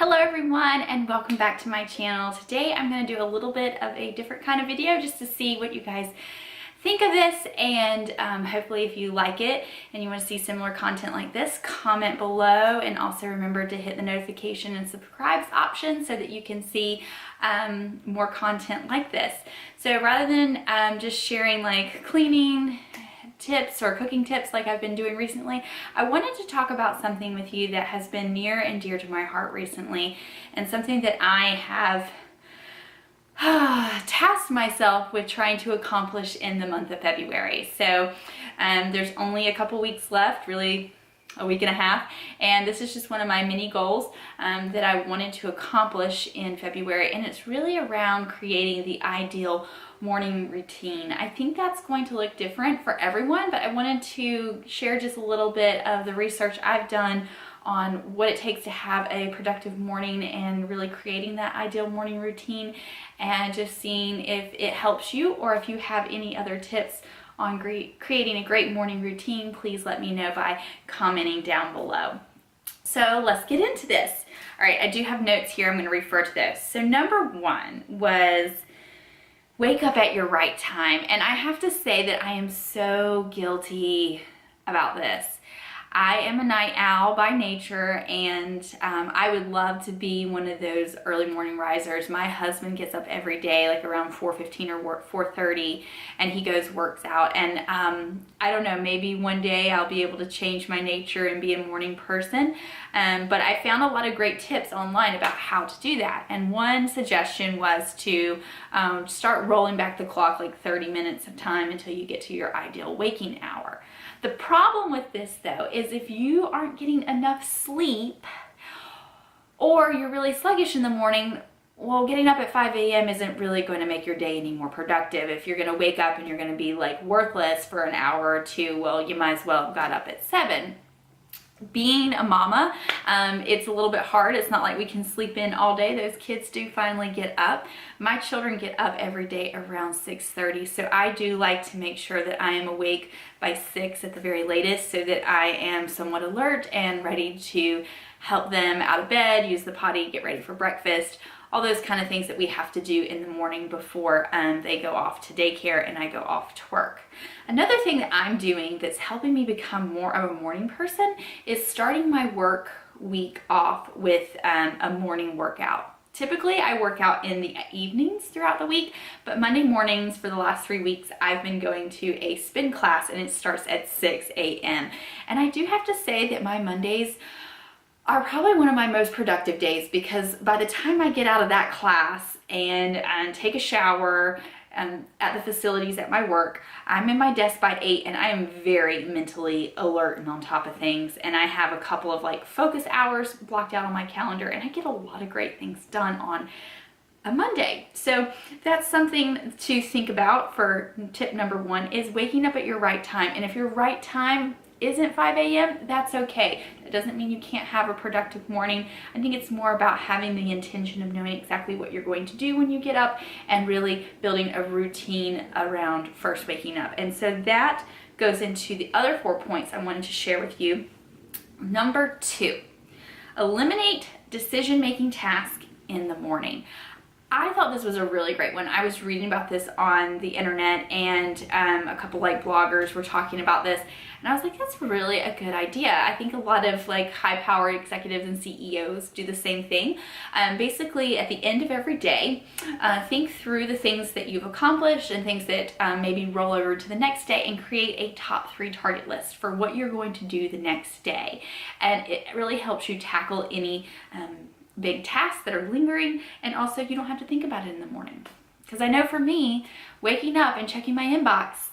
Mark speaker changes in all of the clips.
Speaker 1: Hello everyone and welcome back to my channel. Today I'm going to do a little bit of a different kind of video just to see what you guys think of this, and hopefully if you like it and you want to see similar content like this, comment below, and also remember to hit the notification and subscribe option so that you can see more content like this. So rather than just sharing like cleaning tips or cooking tips like I've been doing recently, I wanted to talk about something with you that has been near and dear to my heart recently, and something that I have tasked myself with trying to accomplish in the month of February. So there's only a couple weeks left, really a week and a half, and this is just one of my mini goals that I wanted to accomplish in February, and it's really around creating the ideal morning routine. I think that's going to look different for everyone, but I wanted to share just a little bit of the research I've done on what it takes to have a productive morning and really creating that ideal morning routine, and just seeing if it helps you, or if you have any other tips on creating a great morning routine, please let me know by commenting down below. So let's get into this. All right, I do have notes here. I'm going to refer to those. So number one was wake up at your right time. And I have to say that I am so guilty about this. I am a night owl by nature, and I would love to be one of those early morning risers. My husband gets up every day like around 4:15 or 4:30, and he works out, and I don't know, maybe one day I'll be able to change my nature and be a morning person, but I found a lot of great tips online about how to do that, and one suggestion was to start rolling back the clock like 30 minutes of time until you get to your ideal waking hour. The problem with this though is if you aren't getting enough sleep, or you're really sluggish in the morning, well, getting up at 5 a.m. isn't really going to make your day any more productive. If you're going to wake up and you're going to be like worthless for an hour or two, well, you might as well have got up at 7. Being a mama, it's a little bit hard. It's not like we can sleep in all day. Those kids do finally get up. My children get up every day around 6:30, so I do like to make sure that I am awake by 6 at the very latest, so that I am somewhat alert and ready to help them out of bed, use the potty, get ready for breakfast, all those kind of things that we have to do in the morning before they go off to daycare and I go off to work. Another thing that I'm doing that's helping me become more of a morning person is starting my work week off with a morning workout. Typically, I work out in the evenings throughout the week, but Monday mornings for the last 3 weeks, I've been going to a spin class, and it starts at 6 a.m. And I do have to say that my Mondays are probably one of my most productive days, because by the time I get out of that class and take a shower at the facilities at my work, I'm in my desk by 8, and I am very mentally alert and on top of things, and I have a couple of like focus hours blocked out on my calendar, and I get a lot of great things done on a Monday. So that's something to think about for tip number one, is waking up at your right time. And if your right time isn't 5 a.m., that's okay. That doesn't mean you can't have a productive morning. I think it's more about having the intention of knowing exactly what you're going to do when you get up, and really building a routine around first waking up. And so that goes into the other 4 points I wanted to share with you. Number 2, eliminate decision-making tasks in the morning. I thought this was a really great one. I was reading about this on the internet, and a couple like bloggers were talking about this, and I was like, that's really a good idea. I think a lot of like high-powered executives and CEOs do the same thing. Basically, at the end of every day, think through the things that you've accomplished and things that maybe roll over to the next day, and create a top 3 target list for what you're going to do the next day. And it really helps you tackle any big tasks that are lingering, and also you don't have to think about it in the morning. Because I know for me, waking up and checking my inbox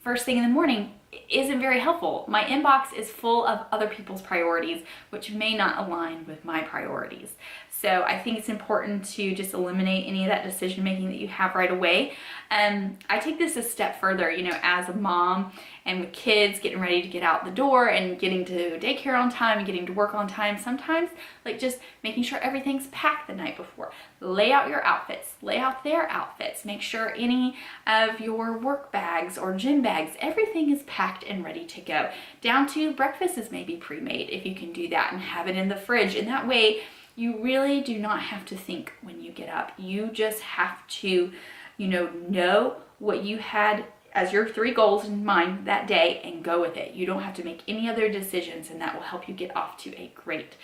Speaker 1: first thing in the morning isn't very helpful. My inbox is full of other people's priorities, which may not align with my priorities. So I think it's important to just eliminate any of that decision making that you have right away. I take this a step further, you know, as a mom and with kids getting ready to get out the door and getting to daycare on time and getting to work on time. Sometimes like just making sure everything's packed the night before. Lay out your outfits, lay out their outfits, make sure any of your work bags or gym bags, everything is packed and ready to go. Down to breakfast is maybe pre-made if you can do that, and have it in the fridge. And that way You really do not have to think when you get up. You just have to, know what you had as your 3 goals in mind that day and go with it. You don't have to make any other decisions, and that will help you get off to a great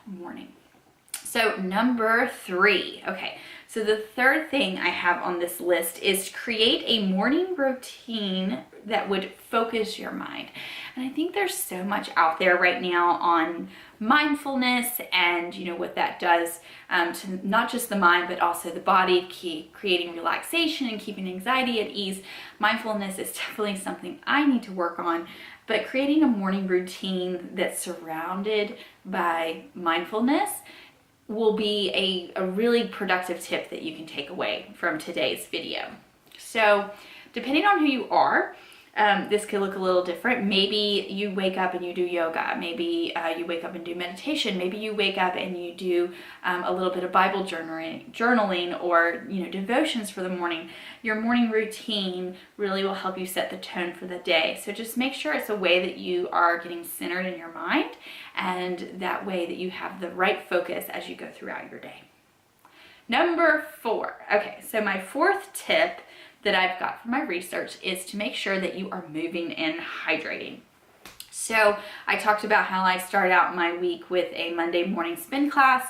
Speaker 1: morning. So number 3, okay, so the third thing I have on this list is create a morning routine that would focus your mind. And I think there's so much out there right now on mindfulness and what that does to not just the mind but also the body, creating relaxation and keeping anxiety at ease. Mindfulness is definitely something I need to work on, but creating a morning routine that's surrounded by mindfulness will be a really productive tip that you can take away from today's video. So depending on who you are, this could look a little different. Maybe you wake up and you do yoga. Maybe you wake up and do meditation. Maybe you wake up and you do a little bit of Bible journaling or devotions for the morning. Your morning routine really will help you set the tone for the day. So just make sure it's a way that you are getting centered in your mind, and that way that you have the right focus as you go throughout your day. Number 4. Okay, so my 4th tip that I've got from my research is to make sure that you are moving and hydrating. So I talked about how I start out my week with a Monday morning spin class.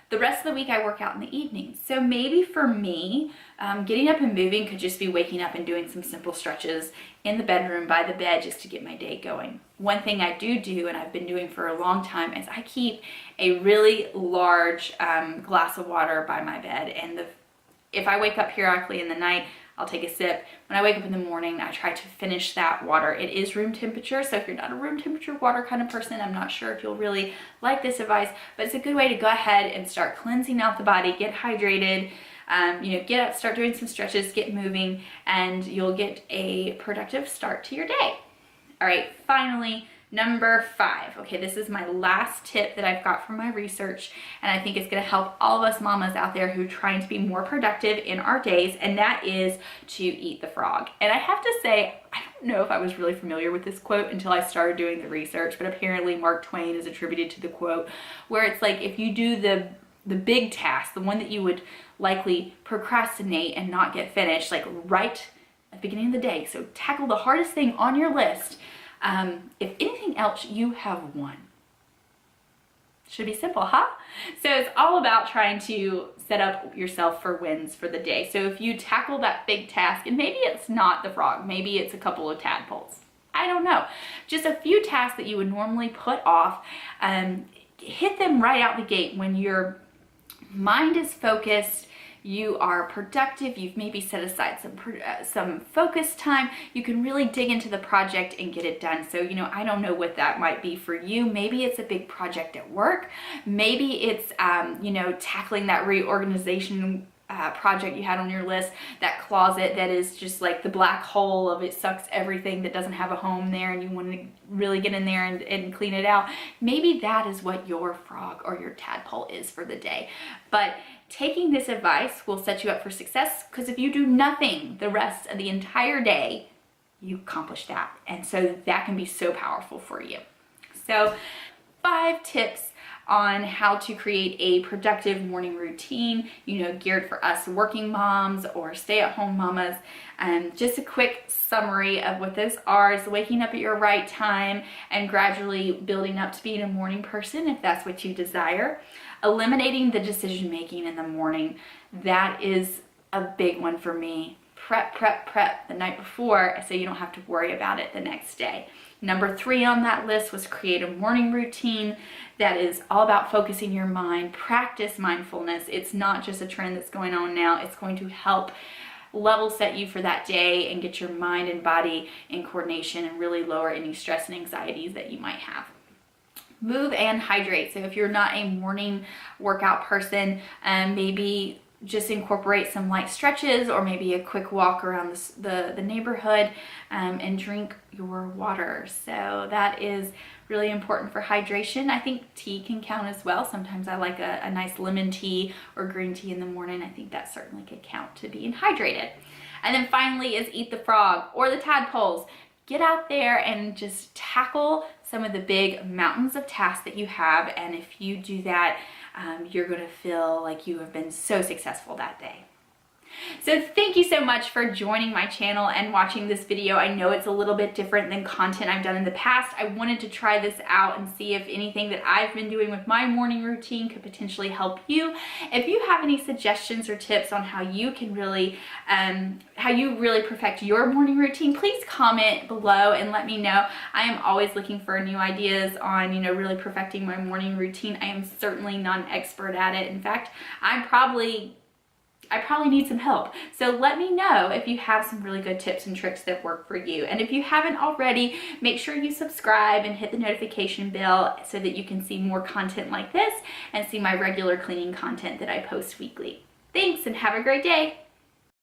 Speaker 1: The rest of the week I work out in the evening. So maybe for me, getting up and moving could just be waking up and doing some simple stretches in the bedroom by the bed just to get my day going. One thing I do, and I've been doing for a long time, is I keep a really large glass of water by my bed. And if I wake up periodically in the night, I'll take a sip. When I wake up in the morning, I try to finish that water. It is room temperature, so if you're not a room temperature water kind of person, I'm not sure if you'll really like this advice, but it's a good way to go ahead and start cleansing out the body, get hydrated, get up, start doing some stretches, get moving, and you'll get a productive start to your day. All right, finally, number 5. Okay, this is my last tip that I've got from my research, and I think it's going to help all of us mamas out there who are trying to be more productive in our days, and that is to eat the frog. And I have to say, I don't know if I was really familiar with this quote until I started doing the research, but apparently Mark Twain is attributed to the quote where it's like, if you do the big task, the one that you would likely procrastinate and not get finished, like right at the beginning of the day, so tackle the hardest thing on your list. If anything else, you have won. Should be simple, huh? So it's all about trying to set up yourself for wins for the day. So if you tackle that big task, and maybe it's not the frog, maybe it's a couple of tadpoles, I don't know, just a few tasks that you would normally put off, hit them right out the gate when your mind is focused, you are productive, you've maybe set aside some focus time, you can really dig into the project and get it done. So, I don't know what that might be for you. Maybe it's a big project at work. Maybe it's, tackling that reorganization project you had on your list, that closet that is just like the black hole of it sucks everything that doesn't have a home there, and you want to really get in there and clean it out. Maybe that is what your frog or your tadpole is for the day. But taking this advice will set you up for success, because if you do nothing the rest of the entire day, you accomplish that. And so that can be so powerful for you. So 5 tips on how to create a productive morning routine, geared for us working moms or stay-at-home mamas. Just a quick summary of what those are is waking up at your right time and gradually building up to being a morning person if that's what you desire. Eliminating the decision making in the morning. That is a big one for me. Prep the night before so you don't have to worry about it the next day. Number 3 on that list was create a morning routine that is all about focusing your mind. Practice mindfulness. It's not just a trend that's going on now. It's going to help level set you for that day and get your mind and body in coordination and really lower any stress and anxieties that you might have. Move and hydrate. So if you're not a morning workout person, maybe just incorporate some light stretches or maybe a quick walk around the neighborhood, and drink your water. So that is really important for hydration. I think tea can count as well. Sometimes I like a nice lemon tea or green tea in the morning. I think that certainly could count to being hydrated. And then finally is eat the frog or the tadpoles. get out there and just tackle some of the big mountains of tasks that you have. And if you do that, you're going to feel like you have been so successful that day. So thank you so much for joining my channel and watching this video. I know it's a little bit different than content I've done in the past. I wanted to try this out and see if anything that I've been doing with my morning routine could potentially help you. If you have any suggestions or tips on how you can really, perfect your morning routine, please comment below and let me know. I am always looking for new ideas on, really perfecting my morning routine. I am certainly not an expert at it. In fact, I probably need some help. So let me know if you have some really good tips and tricks that work for you. And if you haven't already, make sure you subscribe and hit the notification bell so that you can see more content like this and see my regular cleaning content that I post weekly. Thanks and have a great day.